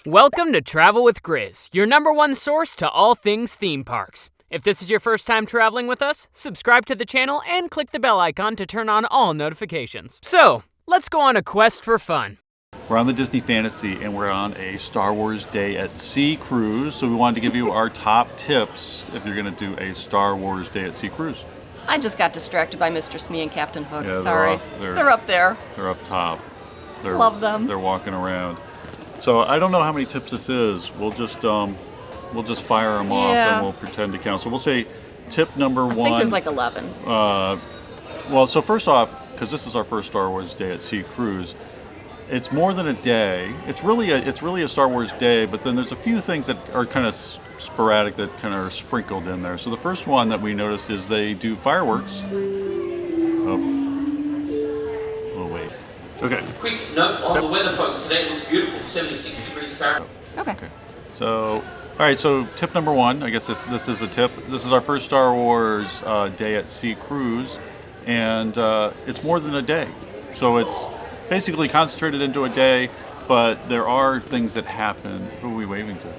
Welcome to Travel with Grizz, your #1 source to all things theme parks. If this is your first time traveling with us, subscribe to the channel and click the bell icon to turn on all notifications. So, let's go on a quest for fun. We're on the Disney Fantasy and we're on a Star Wars Day at Sea cruise. So we wanted to give you our top tips if you're going to do a Star Wars Day at Sea cruise. I just got distracted by Mr. Smee and Captain Hook. Yeah, Sorry. They're up there. They're up top. Love them. They're walking around. So I don't know how many tips this is. We'll just fire them off and we'll pretend to count. So we'll say tip number 1. I think there's like 11. Well, so first off, because this is our first Star Wars Day at Sea cruise, it's more than a day. It's really a Star Wars day, but then there's a few things that are kind of sporadic that kind of are sprinkled in there. So the first one that we noticed is they do fireworks. Oh wait. Okay. Quick note on the weather, folks. Today it looks beautiful, 76 degrees Fahrenheit. Okay. So, all right. So tip number 1, I guess if this is a tip, this is our first Star Wars Day at Sea cruise, and it's more than a day. So it's basically concentrated into a day, but there are things that happen. Who are we waving to?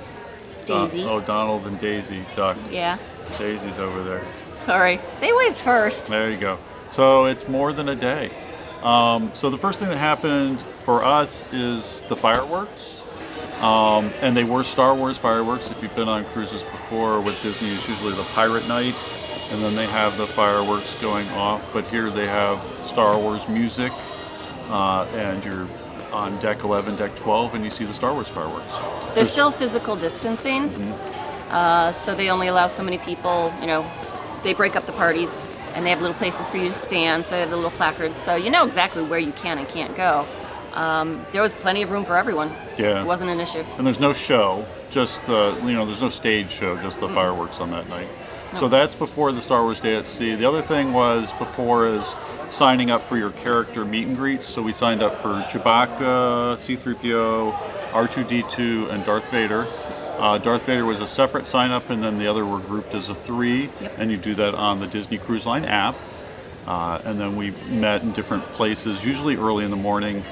Daisy. Donald and Daisy Duck. Yeah. Daisy's over there. Sorry. They waved first. There you go. So it's more than a day. So the first thing that happened for us is the fireworks. And they were Star Wars fireworks. If you've been on cruises before with Disney, it's usually the Pirate Night, and then they have the fireworks going off. But here they have Star Wars music, and you're on deck 11, deck 12, and you see the Star Wars fireworks. There's still physical distancing, so they only allow so many people. You know, they break up the parties, and they have little places for you to stand. So they have the little placards, so you know exactly where you can and can't go. There was plenty of room for everyone. Yeah, it wasn't an issue. And there's no show, just there's no stage show, just the fireworks on that night. No. So that's before the Star Wars Day at Sea. The other thing was before is signing up for your character meet and greets. So we signed up for Chewbacca, C-3PO, R2-D2, and Darth Vader. Darth Vader was a separate sign up, and then the other were grouped as a 3. Yep. And you do that on the Disney Cruise Line app. And then we met in different places, usually early in the morning.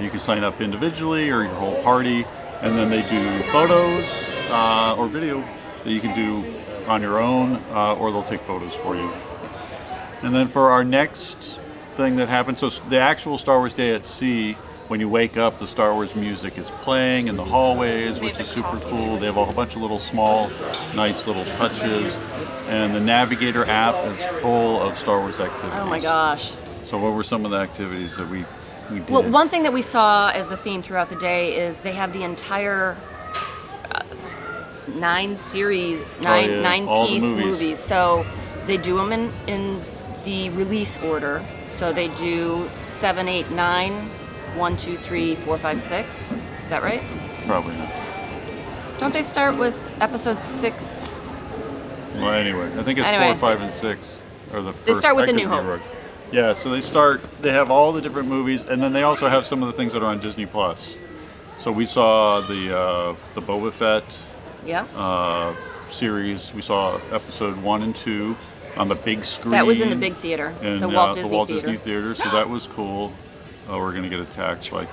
You can sign up individually or your whole party, and then they do photos or video that you can do on your own, or they'll take photos for you. And then for our next thing that happened, so the actual StarArs Day at Sea, when you wake up, the Star Wars music is playing in the hallways, which is super cool. They have a whole bunch of little small, nice little touches. And the Navigator app is full of Star Wars activities. Oh my gosh. So what were some of the activities that we did? Well, one thing that we saw as a theme throughout the day is they have the entire 9-piece movies. So they do them in the release order. So they do 7, 8, 9, 1, 2, 3, 4, 5, 6. Is that right? Probably not. Don't they start with episode 6? Well, anyway, I think it's 4, 5, and 6 are the first. They start with A New Hope. Right. Yeah, so they have all the different movies, and then they also have some of the things that are on Disney Plus. So we saw the Boba Fett series. We saw episode 1 and 2 on the big screen. That was in the big theater, the Walt Disney Theater. So that was cool. Oh, we're gonna get attacked by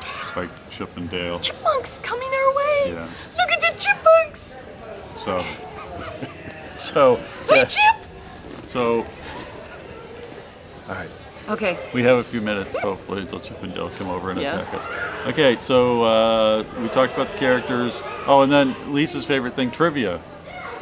Chip and Dale. Chipmunks coming our way. Yeah. Look at the chipmunks. So. Hey, Chip. So. All right. Okay. We have a few minutes, hopefully, until Chip and Dale come over and attack us. Okay, so we talked about the characters. Oh, and then Lisa's favorite thing, trivia.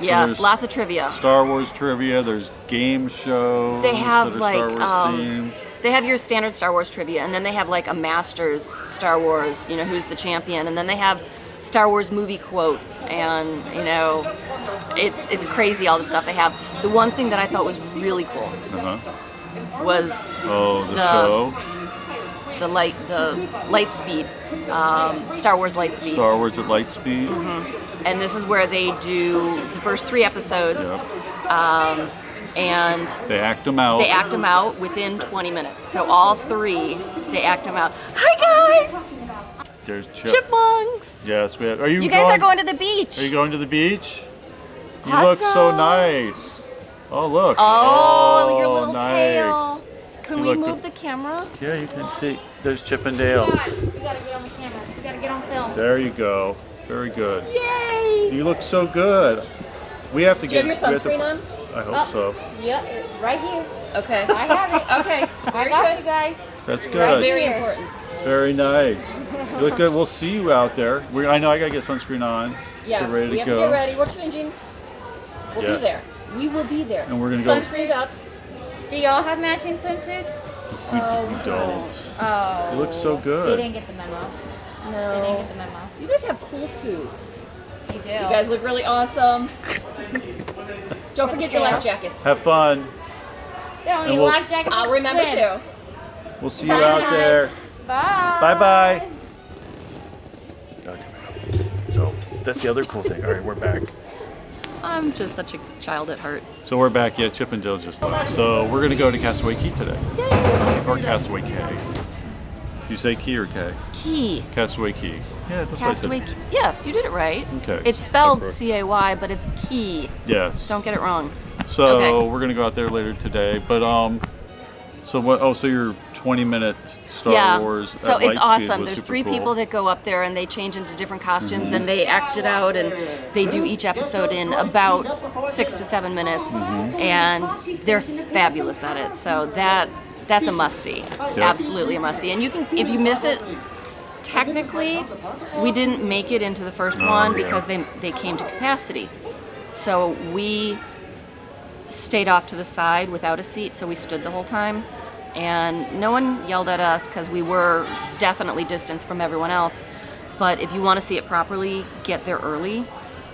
Yes, lots of trivia. Star Wars trivia. There's game shows. They have that are Star Wars themed. They have your standard Star Wars trivia, and then they have like a Masters Star Wars. You know, who's the champion, and then they have Star Wars movie quotes, and you know, it's crazy all the stuff they have. The one thing that I thought was really cool was the light speed, Star Wars light speed. Star Wars at light speed. And this is where they do the first 3 episodes, and they act them out. They act them out within 20 minutes. So all 3, they act them out. Hi guys. There's Chipmunks. Yes, we have. You guys are going to the beach. Are you going to the beach? You awesome. look so nice. Oh look. Oh, your little nice. tail. Can we move the camera? Yeah, you can see. There's Chip and Dale. You gotta get on the camera. You gotta get on film. There you go. Very good. Yay! You look so good. We have to Do you get. have your we have to- sunscreen on? I hope so. Yeah, right here. Okay. I have it. Okay. I Very got good. you guys. That's That's good. very important. Very nice. You look good. We'll see you out there. I know I gotta get sunscreen on. Yeah. Get ready we to have go. to get ready. We're changing. We'll Yeah. be there. We will be there. And we're gonna go- Sunscreened up. Do y'all have matching swimsuits? We don't. Oh. It looks so They good. didn't get the memo. They didn't No. get the memo. You guys have cool suits. You do. You guys look really awesome. Don't forget your life jackets. Have fun. They don't and need we'll- life jackets. I'll to remember swim. too. We'll see you Bye, out guys. there. Bye. Bye bye. So that's the other cool thing. All right, we're back. I'm just such a child at heart. So we're back. Yeah, Chip and Dale just left. So we're gonna go to Castaway Key today. Or Castaway Cay. You say Key or K? Key. Castaway Key. Yeah, that's Castaway what I Key. Yes, you did it right. Okay. It's spelled Approach. C-A-Y, but it's Key. said. Yes. Don't get it wrong. So Okay. we're gonna go out there later today. But so what? Oh, so your 20-minute Star Yeah. Wars. So at it's Lightspeed awesome. was There's super 3 cool. people that go up there and they change into different costumes Mm-hmm. and they act it out and they do each episode in about 6 to 7 minutes Mm-hmm. and they're fabulous at it. So that's a must see. Absolutely a must see. And you can, if you miss it, technically we didn't make it into the first one yeah. because they came to capacity. So we stayed off to the side without a seat, so we stood the whole time. And no one yelled at us because we were definitely distanced from everyone else. But if you want to see it properly, get there early.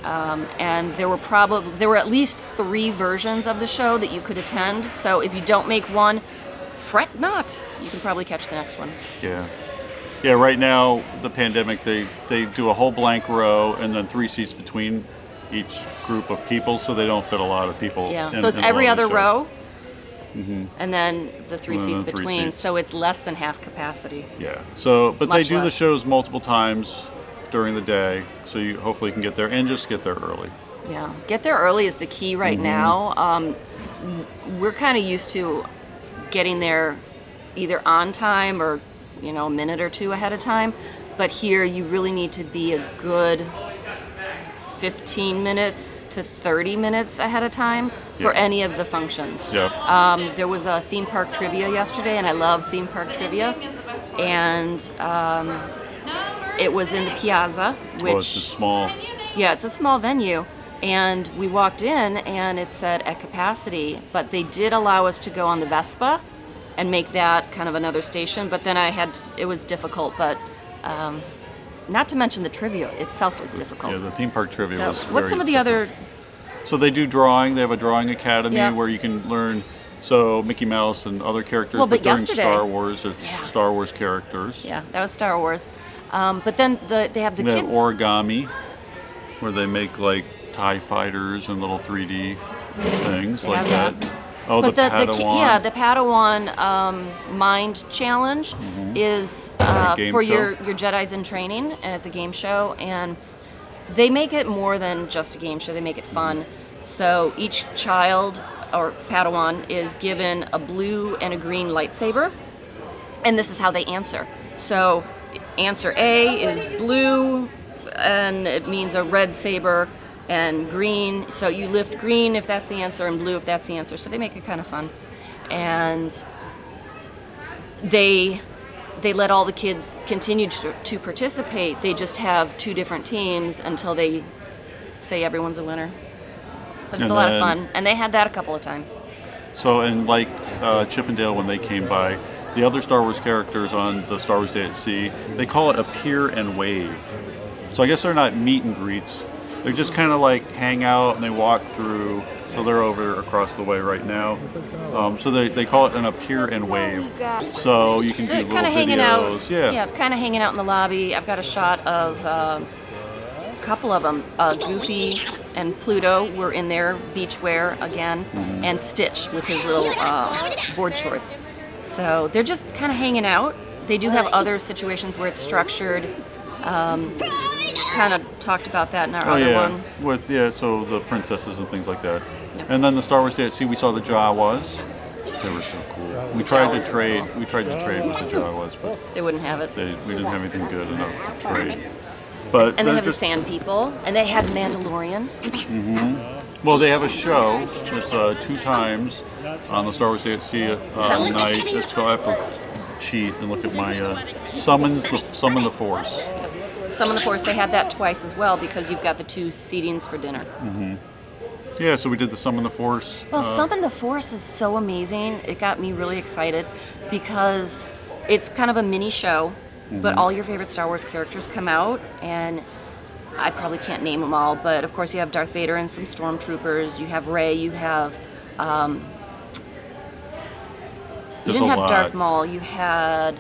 And there were at least 3 versions of the show that you could attend. So if you don't make one, fret not. You can probably catch the next one. Yeah. Yeah, right now, the pandemic, they do a whole blank row and then 3 seats between each group of people, so they don't fit a lot of people. Yeah. in- So it's in every one of the other shows. row. And then the 3 And then seats the 3 between. seats. So it's less than half capacity. Yeah. So, but they Much do the less. shows multiple times during the day, so you hopefully can get there and just get there early. Yeah, get there early is the key right now. We're kind of used to getting there either on time or, a minute or 2 ahead of time. But here you really need to be a good 15 minutes to 30 minutes ahead of time for Yeah. any of the functions. Yeah. There was a theme park trivia yesterday, and I love theme park trivia. And it was in the Piazza, which Well, it's just small. yeah, it's a small venue. And we walked in and it said at capacity, but they did allow us to go on the Vespa and make that kind of another station. But then it was difficult, but not to mention the trivia itself was difficult. Yeah, the theme park trivia So, was what's very some of the different. other? So they do drawing. They have a drawing academy Yeah. where you can learn. So Mickey Mouse and other characters. Well, but during yesterday- Star Wars, it's Yeah. Star Wars characters. Yeah, that was Star Wars. But then they have the They have kids. origami, where they make like TIE fighters and little 3D things They like have that. Oh, But the the Padawan. the Padawan Mind Challenge is a game for show? your Jedis in training, and it's a game show. And they make it more than just a game show. They make it fun. So each child or Padawan is given a blue and a green lightsaber, and this is how they answer. So answer A is blue, and it means a red saber, and green. So you lift green if that's the answer, and blue if that's the answer. So they make it kind of fun, and they let all the kids continue to participate. They just have 2 different teams until they say everyone's a winner. But it's And a lot of then- fun, and they had that a couple of times. So, and like Chip and Dale, when they came by, the other Star Wars characters on the Star Wars Day at Sea, they call it a peer and wave. So I guess they're not meet and greets. They're just kind of like hang out and they walk through. So they're over across the way right now. So they call it an appear and wave. So you can So do they're little kind of hanging videos. out. Yeah. kind of hanging out in the lobby. I've got a shot of a couple of them. Goofy and Pluto were in their beachwear again, and Stitch with his little board shorts. So they're just kind of hanging out. They do have other situations where it's structured. Kind of talked about that in our Oh other yeah, one. with so the princesses and things like that. Yep. And then the Star Wars Day at Sea, we saw the Jawas. They were so cool. We tried to trade. We tried to trade with the Jawas, but They wouldn't have it. we didn't have anything good enough to trade. But And they they're have the just- Sand People, and they have Mandalorian. Well, they have a show. It's 2 times on the Star Wars Day at Sea night. It's called. I have to cheat and look at my Summon the Force. Some of the Force, they have that twice as well because you've got the 2 seatings for dinner. Yeah, so we did the Summon the Force. Well, Summon the Force is so amazing. It got me really excited because it's kind of a mini show, but all your favorite Star Wars characters come out, and I probably can't name them all, but of course you have Darth Vader and some stormtroopers. You have Rey. You have you There's didn't a have lot. Darth Maul. You had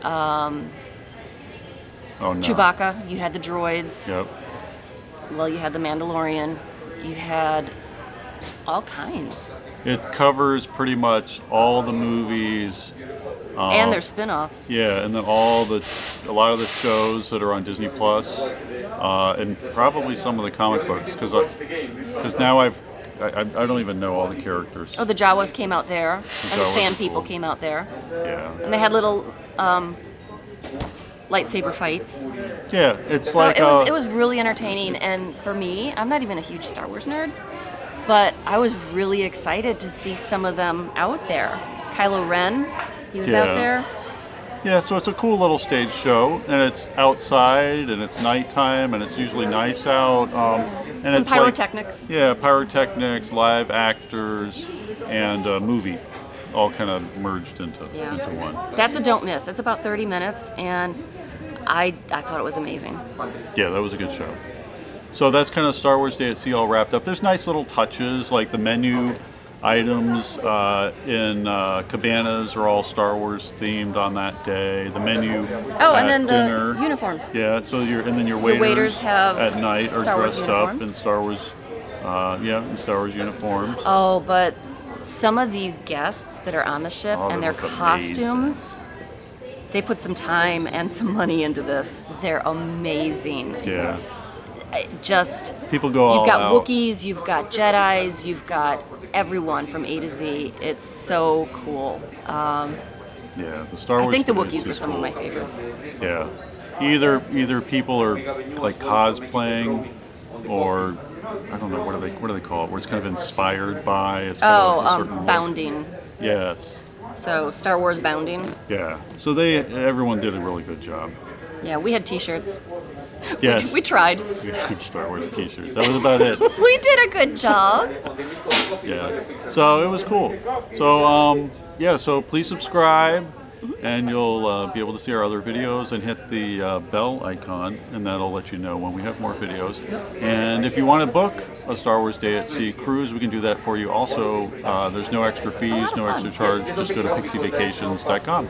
Oh no. Chewbacca. You had the droids. Yep. Well, you had the Mandalorian. You had all kinds, It covers pretty much all the movies. and their spin-offs. Yeah, and then a lot of the shows that are on Disney Plus, and probably some of the comic books, because now I don't even know all the characters. Oh, the Jawas came out there, and the Jawas Sand are People cool. came out there, Yeah, and they had little lightsaber fights. yeah, it's So like it was really entertaining, and for me, I'm not even a huge Star Wars nerd, but I was really excited to see some of them out there. Kylo Ren, he was Yeah. out there. Yeah, so it's a cool little stage show, and it's outside, and it's nighttime, and it's usually nice out. And Some it's pyrotechnics. Yeah, pyrotechnics, live actors, and a movie, all kind of merged into one. That's a don't miss. It's about 30 minutes, and I thought it was amazing. Yeah, that was a good show. So that's kind of Star Wars Day at Sea all wrapped up. There's nice little touches, like the menu items in Cabanas are all Star Wars themed on that day. The menu Oh, at and then dinner. the uniforms. Yeah, so your Your waiters, waiters have at night are Star Wars dressed up uniforms. in Star Wars, in Star Wars uniforms. Oh, but some of these guests that are on the ship Oh, and they their look costumes, they put some time and some money into this. They're amazing. Yeah, Just people go all you've got out. Wookiees, you've got Jedis, you've got everyone from A to Z. It's so cool. Yeah, the Star I Wars. think the is- Wookiees were is some of cool. my favorites. Yeah, either people are like cosplaying, or I don't know what do they call it? Where it's kind of inspired by. It's kind of a certain look. Bounding. Yes. So Star Wars Bounding. Yeah. So everyone did a really good job. Yeah, we had T-shirts. Yes. We tried. We had Star Wars T-shirts. That was about it. We did a good job. Yes. So it was cool. So so please subscribe, and you'll be able to see our other videos, and hit the bell icon, and that'll let you know when we have more videos. And if you want to book a Star Wars Day at Sea cruise, we can do that for you. Also, there's no extra fees, no extra charge. Just go to pixievacations.com.